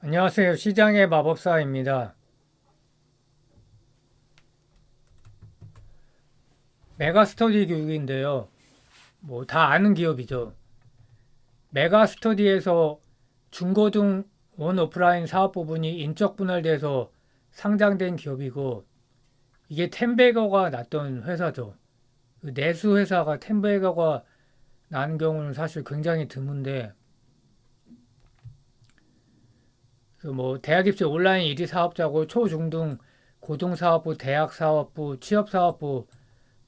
안녕하세요. 시장의 마법사입니다. 메가스터디 교육인데요. 뭐 다 아는 기업이죠. 메가스터디에서 중고등 원 오프라인 사업 부분이 인적 분할돼서 상장된 기업이고 이게 텐베거가 났던 회사죠. 그 내수 회사가 텐베거가 난 경우는 사실 굉장히 드문데 그뭐 대학 입시 온라인 1위 사업자고 초중등 고등 사업부, 대학 사업부, 취업 사업부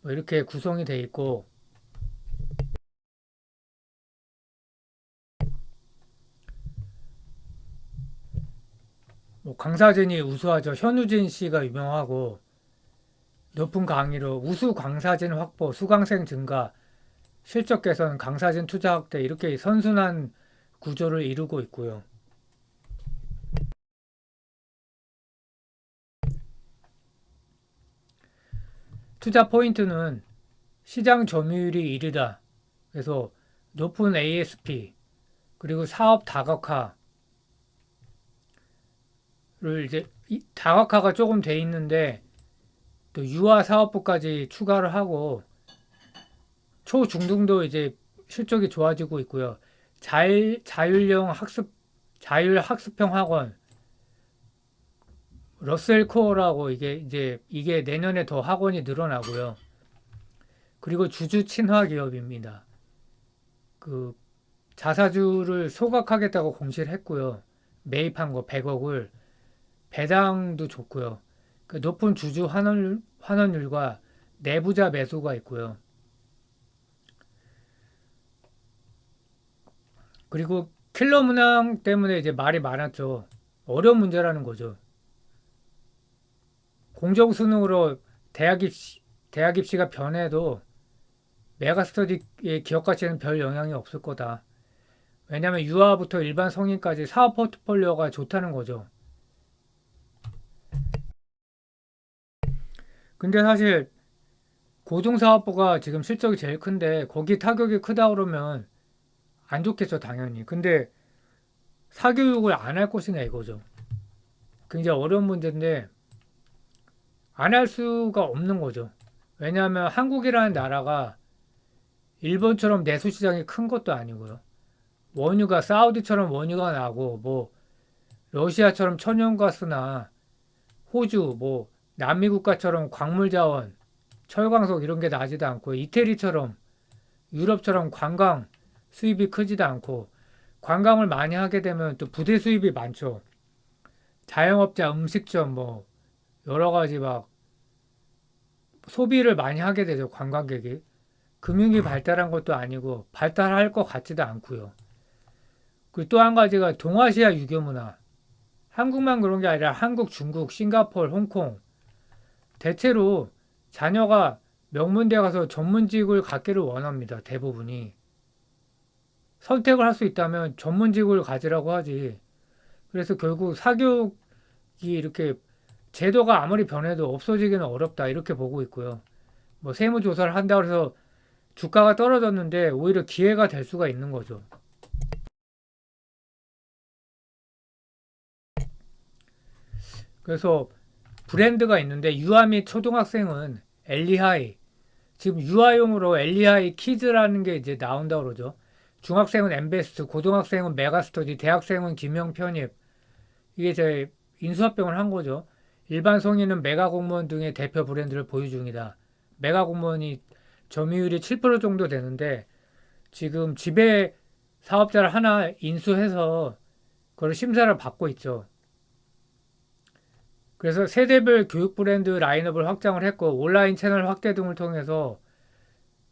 뭐 이렇게 구성이 돼 있고 뭐 강사진이 우수하죠. 현우진 씨가 유명하고 높은 강의로 우수 강사진 확보, 수강생 증가, 실적 개선, 강사진 투자 확대 이렇게 선순환 구조를 이루고 있고요. 투자 포인트는 시장 점유율이 1위다. 그래서 높은 ASP 그리고 사업 다각화를 이제 다각화가 조금 돼 있는데 또 유아 사업부까지 추가를 하고 초중등도 이제 실적이 좋아지고 있고요. 자율형 학습, 자율 학습형 학원, 러셀 코어라고 이게 내년에 더 학원이 늘어나고요. 그리고 주주 친화 기업입니다. 그 자사주를 소각하겠다고 공시를 했고요. 매입한 거 100억을 배당도 좋고요. 그 높은 주주 환원율과 내부자 매수가 있고요. 그리고 킬러 문항 때문에 이제 말이 많았죠. 어려운 문제라는 거죠. 공정 수능으로 대학 입시가 변해도 메가스터디의 기업 가치는 별 영향이 없을 거다. 왜냐하면 유아부터 일반 성인까지 사업 포트폴리오가 좋다는 거죠. 근데 사실 고등사업부가 지금 실적이 제일 큰데 거기 타격이 크다 그러면 안 좋겠죠, 당연히. 근데 사교육을 안 할 것이냐 이거죠. 굉장히 어려운 문제인데 안 할 수가 없는 거죠. 왜냐하면 한국이라는 나라가 일본처럼 내수 시장이 큰 것도 아니고요. 원유가 사우디처럼 원유가 나고 뭐 러시아처럼 천연가스나 호주 뭐 남미 국가처럼 광물 자원, 철광석 이런 게 나지도 않고 이태리처럼 유럽처럼 관광 수입이 크지도 않고 관광을 많이 하게 되면 또 부대 수입이 많죠. 자영업자, 음식점 뭐 여러 가지 막 소비를 많이 하게 되죠. 관광객이. 금융이 발달한 것도 아니고 발달할 것 같지도 않고요. 그리고 또 한 가지가 동아시아 유교 문화. 한국만 그런 게 아니라 한국, 중국, 싱가포르, 홍콩 대체로 자녀가 명문대 가서 전문직을 갖기를 원합니다. 대부분이. 선택을 할 수 있다면 전문직을 가지라고 하지. 그래서 결국 사교육이 이렇게 제도가 아무리 변해도 없어지기는 어렵다. 이렇게 보고 있고요. 뭐 세무조사를 한다고 해서 주가가 떨어졌는데 오히려 기회가 될 수가 있는 거죠. 그래서 브랜드가 있는데 유아 및 초등학생은 엘리하이 지금 유아용으로 엘리하이 키즈라는 게 이제 나온다 그러죠. 중학생은 엠베스트, 고등학생은 메가스터디, 대학생은 김영 편입 이게 제 인수합병을 한 거죠. 일반 성인은 메가 공무원 등의 대표 브랜드를 보유 중이다. 메가 공무원이 점유율이 7% 정도 되는데 지금 지배 사업자를 하나 인수해서 그걸 심사를 받고 있죠. 그래서 세대별 교육 브랜드 라인업을 확장을 했고 온라인 채널 확대 등을 통해서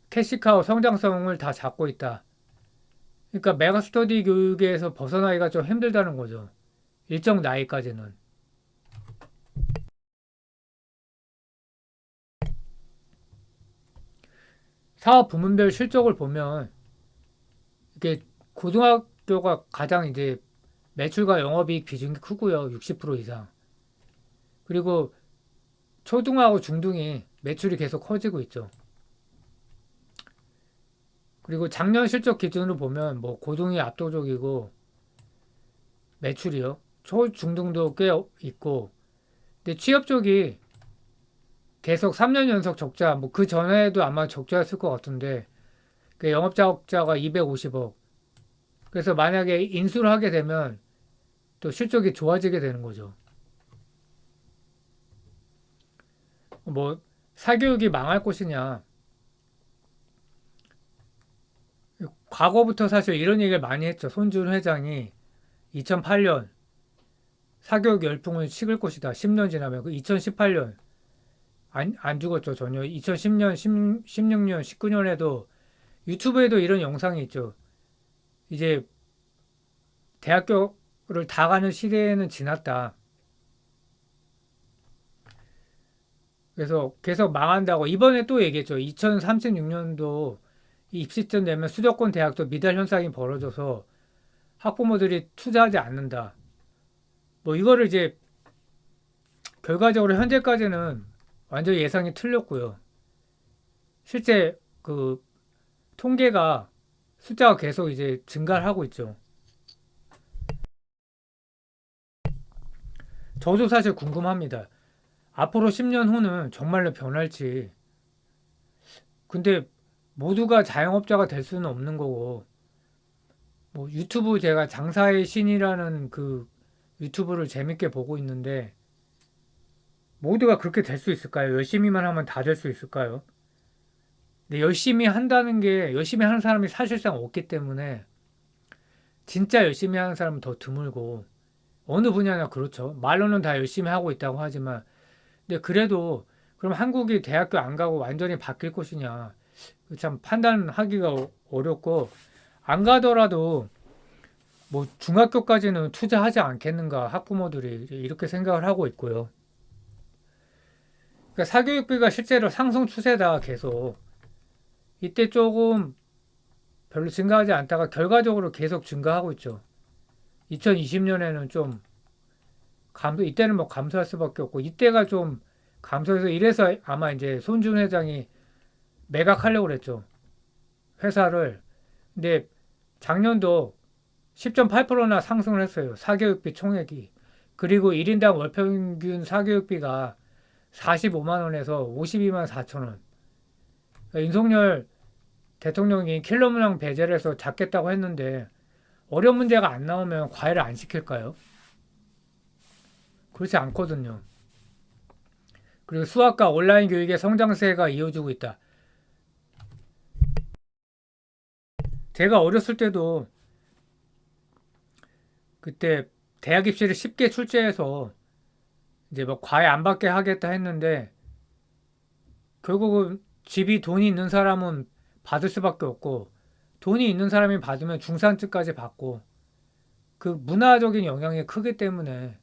캐시카우 성장성을 다 잡고 있다. 그러니까 메가스터디 교육에서 벗어나기가 좀 힘들다는 거죠. 일정 나이까지는. 사업 부문별 실적을 보면 이게 고등학교가 가장 이제 매출과 영업이익 비중이 크고요. 60% 이상. 그리고 초등하고 중등이 매출이 계속 커지고 있죠. 그리고 작년 실적 기준으로 보면 뭐 고등이 압도적이고 매출이요. 초중등도 꽤 있고, 근데 취업 쪽이 계속 3년 연속 적자, 뭐 그 전에도 아마 적자였을 것 같은데, 그 영업자가 250억. 그래서 만약에 인수를 하게 되면 또 실적이 좋아지게 되는 거죠. 뭐 사교육이 망할 것이냐. 과거부터 사실 이런 얘기를 많이 했죠. 손준 회장이 2008년 사교육 열풍을 식을 것이다. 10년 지나면 그 2018년 안 죽었죠. 전혀. 2010년, 16년, 19년에도 유튜브에도 이런 영상이 있죠. 이제 대학교를 다 가는 시대는 지났다. 그래서 계속 망한다고 이번에 또 얘기했죠. 2036년도 입시점 되면 수도권 대학도 미달 현상이 벌어져서 학부모들이 투자하지 않는다. 뭐 이거를 이제 결과적으로 현재까지는 완전 예상이 틀렸고요. 실제 그 통계가 숫자가 계속 이제 증가를 하고 있죠. 저도 사실 궁금합니다. 앞으로 10년 후는 정말로 변할지. 근데 모두가 자영업자가 될 수는 없는 거고, 뭐 유튜브 제가 장사의 신이라는 그 유튜브를 재밌게 보고 있는데, 모두가 그렇게 될 수 있을까요? 열심히만 하면 다 될 수 있을까요? 근데 열심히 한다는 게, 열심히 하는 사람이 사실상 없기 때문에, 진짜 열심히 하는 사람은 더 드물고, 어느 분야나 그렇죠. 말로는 다 열심히 하고 있다고 하지만, 근데 그래도, 그럼 한국이 대학교 안 가고 완전히 바뀔 것이냐. 참 판단하기가 어렵고, 안 가더라도 뭐 중학교까지는 투자하지 않겠는가 학부모들이 이렇게 생각을 하고 있고요. 그러니까 사교육비가 실제로 상승 추세다 계속. 이때 조금 별로 증가하지 않다가 결과적으로 계속 증가하고 있죠. 2020년에는 좀 이때는 뭐 감소할 수밖에 없고 이때가 좀 감소해서 이래서 아마 이제 손준 회장이 매각하려고 그랬죠. 회사를. 근데 작년도 10.8%나 상승을 했어요. 사교육비 총액이. 그리고 1인당 월평균 사교육비가 45만 원에서 52만 4천 원. 윤석열 대통령이 킬러 문항 배제를 해서 잡겠다고 했는데 어려운 문제가 안 나오면 과외를 안 시킬까요? 그렇지 않거든요. 그리고 수학과 온라인 교육의 성장세가 이어지고 있다. 제가 어렸을 때도 그때 대학 입시를 쉽게 출제해서 이제 뭐 과외 안 받게 하겠다 했는데 결국은 집이 돈이 있는 사람은 받을 수밖에 없고 돈이 있는 사람이 받으면 중산층까지 받고 그 문화적인 영향이 크기 때문에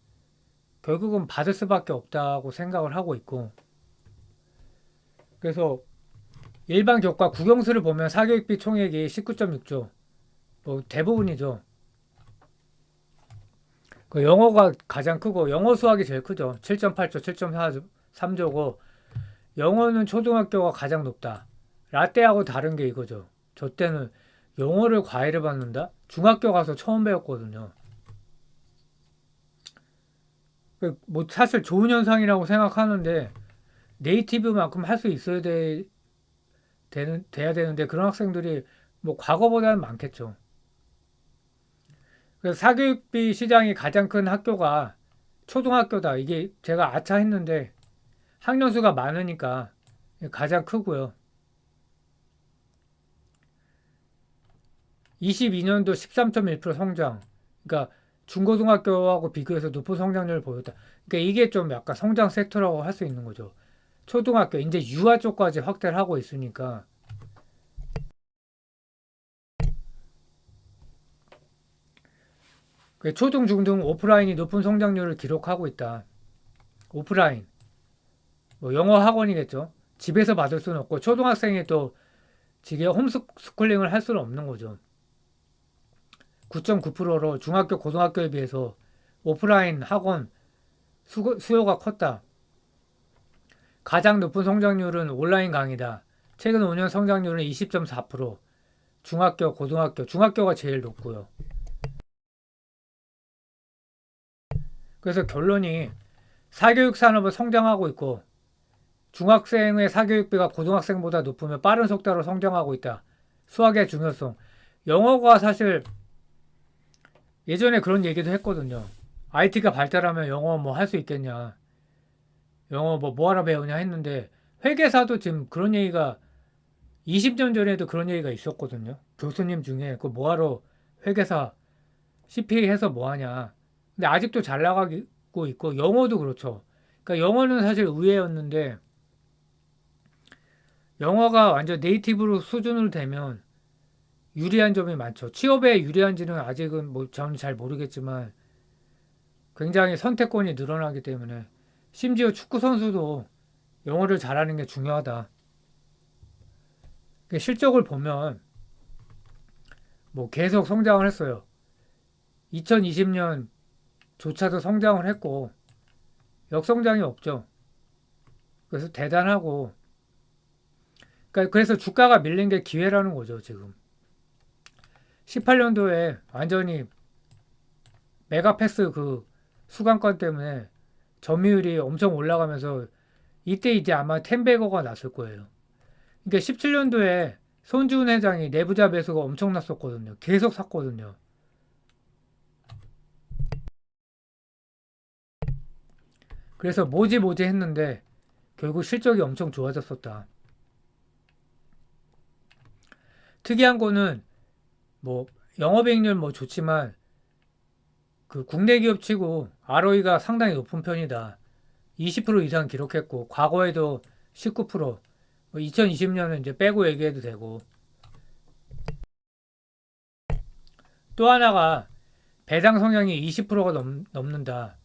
결국은 받을 수밖에 없다고 생각을 하고 있고 그래서 일반 교과 국영수를 보면 사교육비 총액이 19.6조 뭐 대부분이죠. 그 영어가 가장 크고 영어 수학이 제일 크죠. 7.8조, 7.3조고 영어는 초등학교가 가장 높다. 라떼하고 다른 게 이거죠. 저 때는 영어를 과외를 받는다? 중학교 가서 처음 배웠거든요. 뭐 사실 좋은 현상이라고 생각하는데 네이티브만큼 할 수 있어야 돼야 되는데 그런 학생들이 뭐 과거보다는 많겠죠. 그래서 사교육비 시장이 가장 큰 학교가 초등학교다. 이게 제가 아차 했는데 학년 수가 많으니까 가장 크고요. 22년도 13.1% 성장. 그러니까 중고등학교하고 비교해서 높은 성장률을 보였다. 그러니까 이게 좀 약간 성장 섹터라고 할 수 있는 거죠. 초등학교 이제 유아 쪽까지 확대를 하고 있으니까 초등 중등 오프라인이 높은 성장률을 기록하고 있다. 오프라인 뭐 영어 학원이겠죠. 집에서 받을 수는 없고 초등학생이 또 지금 홈스쿨링을 할 수는 없는 거죠. 9.9%로 중학교 고등학교에 비해서 오프라인 학원 수요가 컸다. 가장 높은 성장률은 온라인 강의다. 최근 5년 성장률은 20.4%. 중학교가 제일 높고요. 그래서 결론이 사교육 산업은 성장하고 있고 중학생의 사교육비가 고등학생보다 높으면 빠른 속도로 성장하고 있다. 수학의 중요성. 영어가 사실 예전에 그런 얘기도 했거든요. IT가 발달하면 영어 뭐 할 수 있겠냐. 영어 뭐하러 배우냐 했는데 회계사도 지금 그런 얘기가 20년 전에도 그런 얘기가 있었거든요. 교수님 중에 그 뭐하러 회계사 CPA 해서 뭐하냐. 근데 아직도 잘 나가고 있고 영어도 그렇죠. 그러니까 영어는 사실 우회였는데 영어가 완전 네이티브로 수준으로 되면 유리한 점이 많죠. 취업에 유리한지는 아직은 뭐 저는 잘 모르겠지만 굉장히 선택권이 늘어나기 때문에 심지어 축구 선수도 영어를 잘하는 게 중요하다. 실적을 보면 뭐 계속 성장을 했어요. 2020년조차도 성장을 했고 역성장이 없죠. 그래서 대단하고 그러니까 그래서 주가가 밀린 게 기회라는 거죠, 지금. 18년도에 완전히 메가패스 그 수강권 때문에 점유율이 엄청 올라가면서 이때 이제 아마 텐베거가 났을 거예요. 그러니까 17년도에 손주은 회장이 내부자 매수가 엄청났었거든요. 계속 샀거든요. 그래서 뭐지 했는데 결국 실적이 엄청 좋아졌었다. 특이한 거는 뭐 영업이익률 뭐 좋지만 그 국내 기업 치고 ROE가 상당히 높은 편이다. 20% 이상 기록했고 과거에도 19%, 2020년은 이제 빼고 얘기해도 되고 또 하나가 배당 성향이 20%가 넘는다.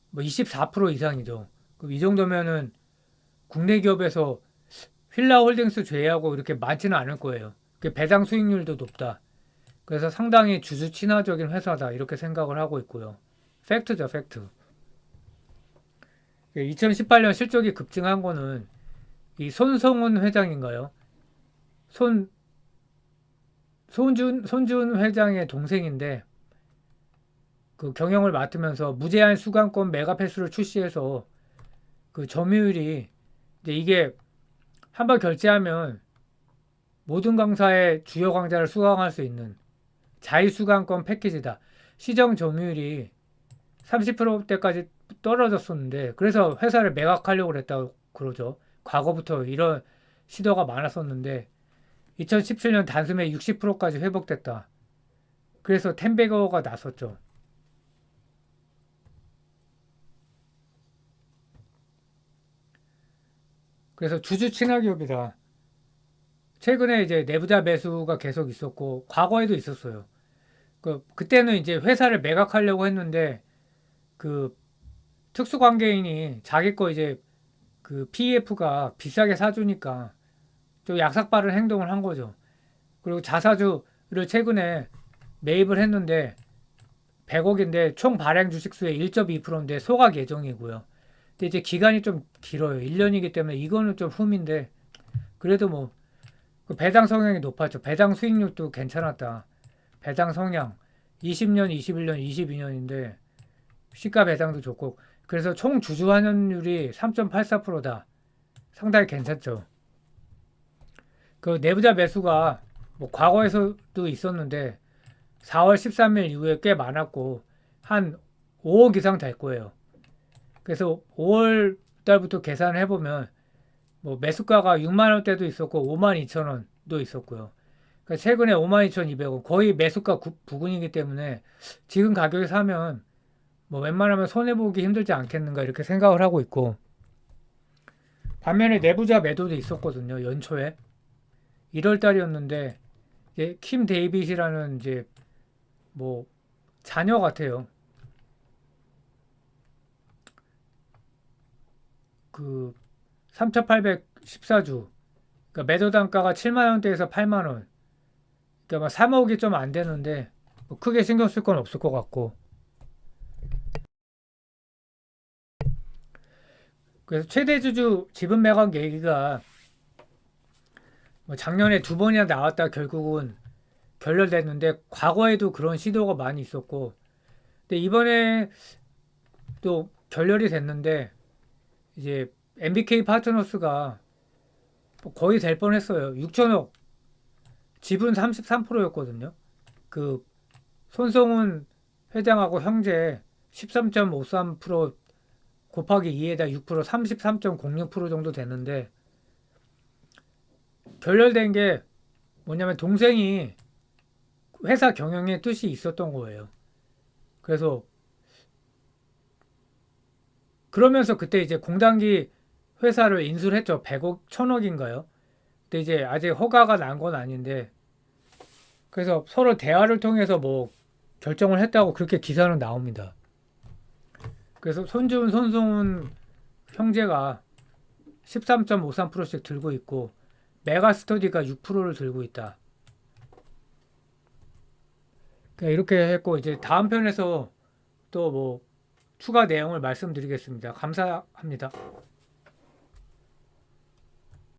뭐 24% 이상이죠. 이 정도면은 국내 기업에서 휠라홀딩스 제외하고 이렇게 많지는 않을 거예요. 배당 수익률도 높다. 그래서 상당히 주주 친화적인 회사다 이렇게 생각을 하고 있고요. 팩트죠, 팩트. 2018년 실적이 급증한 거는 이 손성훈 회장인가요? 손 손준 회장의 동생인데 그 경영을 맡으면서 무제한 수강권 메가패스를 출시해서 그 점유율이 이제 이게 한번 결제하면 모든 강사의 주요 강좌를 수강할 수 있는 자유수강권 패키지다. 시정 점유율이 30%대까지 떨어졌었는데 그래서 회사를 매각하려고 그랬다고 그러죠. 과거부터 이런 시도가 많았었는데 2017년 단숨에 60%까지 회복됐다. 그래서 텐베거가 났었죠. 그래서 주주 친화 기업이다. 최근에 이제 내부자 매수가 계속 있었고 과거에도 있었어요. 그때는 이제 회사를 매각하려고 했는데 그 특수관계인이 자기 거 이제 그 PEF가 비싸게 사주니까 좀 약삭빠른 행동을 한 거죠. 그리고 자사주를 최근에 매입을 했는데 100억인데 총 발행 주식수의 1.2%인데 소각 예정이고요. 근데 이제 기간이 좀 길어요. 1년이기 때문에 이거는 좀 흠인데 그래도 뭐 그 배당 성향이 높았죠. 배당 수익률도 괜찮았다. 배당 성향 20년, 21년, 22년인데 시가 배당도 좋고 그래서 총 주주 환원율이 3.84%다. 상당히 괜찮죠. 그 내부자 매수가 뭐 과거에서도 있었는데 4월 13일 이후에 꽤 많았고 한 5억 이상 될 거예요. 그래서 5월 달부터 계산을 해보면 뭐 매수가가 6만 원대도 있었고 5만 2천 원도 있었고요. 그러니까 최근에 5만 2,200원 거의 매수가 부근이기 때문에 지금 가격에 사면 뭐 웬만하면 손해보기 힘들지 않겠는가 이렇게 생각을 하고 있고 반면에 내부자 매도도 있었거든요. 연초에 1월 달이었는데 킴 데이빗이라는 이제 뭐 자녀 같아요. 그 3,814주 그러니까 매도 단가가 7만 원대에서 8만 원. 그러니까 막 3억이 좀 안 되는데 뭐 크게 신경 쓸 건 없을 것 같고. 그래서 최대 주주 지분 매각 얘기가 뭐 작년에 두 번이나 나왔다 결국은 결렬됐는데 과거에도 그런 시도가 많이 있었고 근데 이번에 또 결렬이 됐는데 이제 MBK 파트너스가 거의 될 뻔했어요. 6천억 지분 33%였거든요. 그 손성훈 회장하고 형제 13.53% 곱하기 2에다 6% 33.06% 정도 됐는데 결렬된 게 뭐냐면 동생이 회사 경영에 뜻이 있었던 거예요. 그래서 그러면서 그때 이제 공단기 회사를 인수를 했죠. 100억, 1000억인가요? 근데 이제 아직 허가가 난 건 아닌데 그래서 서로 대화를 통해서 뭐 결정을 했다고 그렇게 기사는 나옵니다. 그래서 손주은, 손성훈 형제가 13.53%씩 들고 있고 메가스터디가 6%를 들고 있다. 그냥 이렇게 했고 이제 다음 편에서 또 뭐 추가 내용을 말씀드리겠습니다. 감사합니다.